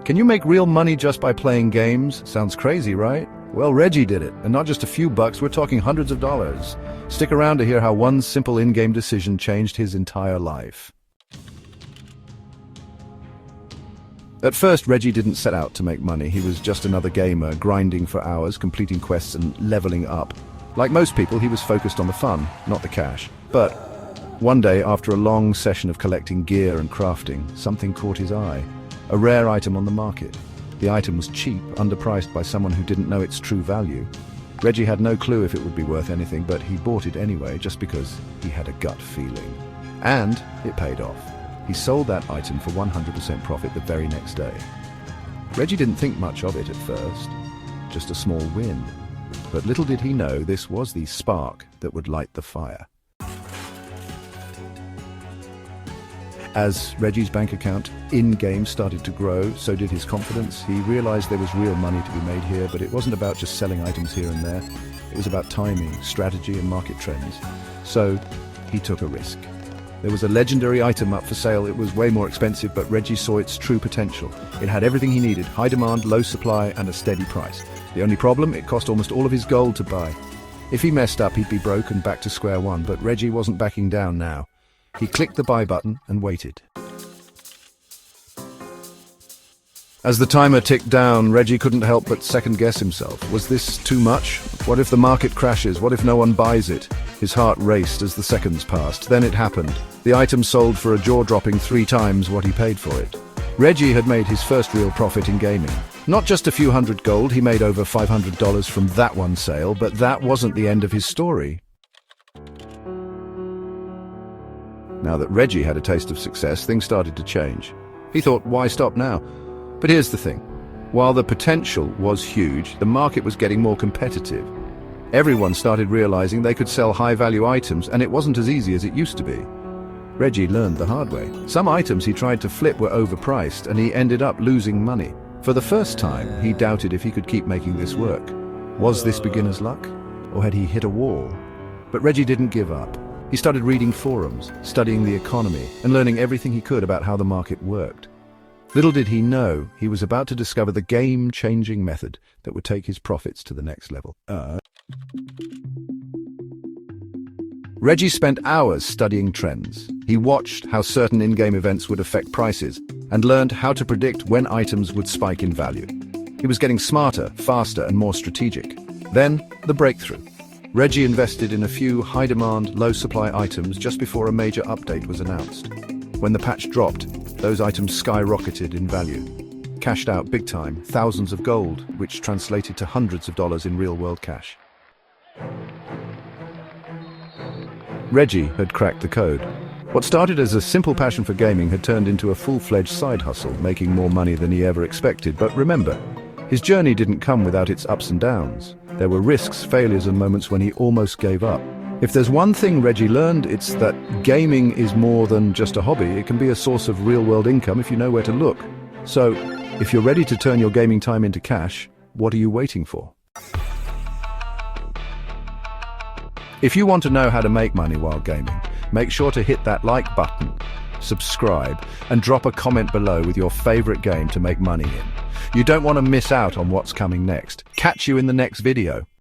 Can you make real money just by playing games? Sounds crazy, right? Well, Reggie did it, and not just a few bucks, we're talking hundreds of dollars. Stick around to hear how one simple in-game decision changed his entire life. At first, Reggie didn't set out to make money. He was just another gamer, grinding for hours, completing quests and leveling up. Like most people, he was focused on the fun, not the cash. But one day, after a long session of collecting gear and crafting, something caught his eye. A rare item on the market. The item was cheap, underpriced by someone who didn't know its true value. Reggie had no clue if it would be worth anything, but he bought it anyway, just because he had a gut feeling. And it paid off. He sold that item for 100% profit the very next day. Reggie didn't think much of it at first, just a small win. But little did he know this was the spark that would light the fire. As Reggie's bank account in-game started to grow, so did his confidence. He realized there was real money to be made here, but it wasn't about just selling items here and there. It was about timing, strategy, and market trends. So he took a risk. There was a legendary item up for sale. It was way more expensive, but Reggie saw its true potential. It had everything he needed: high demand, low supply, and a steady price. The only problem, it cost almost all of his gold to buy. If he messed up, he'd be broke and back to square one, but Reggie wasn't backing down now. He clicked the buy button and waited. As the timer ticked down, Reggie couldn't help but second-guess himself. Was this too much? What if the market crashes? What if no one buys it? His heart raced as the seconds passed. Then it happened. The item sold for a jaw-dropping 3 times what he paid for it. Reggie had made his first real profit in gaming. Not just a few hundred gold, he made over $500 from that one sale, but that wasn't the end of his story. Now that Reggie had a taste of success, things started to change. He thought, why stop now? But here's the thing. While the potential was huge, the market was getting more competitive. Everyone started realizing they could sell high-value items, and it wasn't as easy as it used to be. Reggie learned the hard way. Some items he tried to flip were overpriced, and he ended up losing money. For the first time, he doubted if he could keep making this work. Was this beginner's luck? Or had he hit a wall? But Reggie didn't give up. He started reading forums, studying the economy, and learning everything he could about how the market worked. Little did he know, he was about to discover the game-changing method that would take his profits to the next level. Reggie spent hours studying trends. He watched how certain in-game events would affect prices, and learned how to predict when items would spike in value. He was getting smarter, faster, and more strategic. Then, the breakthrough. Reggie invested in a few high-demand, low-supply items just before a major update was announced. When the patch dropped, those items skyrocketed in value. Cashed out big time, thousands of gold, which translated to hundreds of dollars in real-world cash. Reggie had cracked the code. What started as a simple passion for gaming had turned into a full-fledged side hustle, making more money than he ever expected. But remember, his journey didn't come without its ups and downs. There were risks, failures, and moments when he almost gave up. If there's one thing Reggie learned, it's that gaming is more than just a hobby. It can be a source of real-world income if you know where to look. So, if you're ready to turn your gaming time into cash, what are you waiting for? If you want to know how to make money while gaming, make sure to hit that like button, subscribe, and drop a comment below with your favorite game to make money in. You don't want to miss out on what's coming next. Catch you in the next video.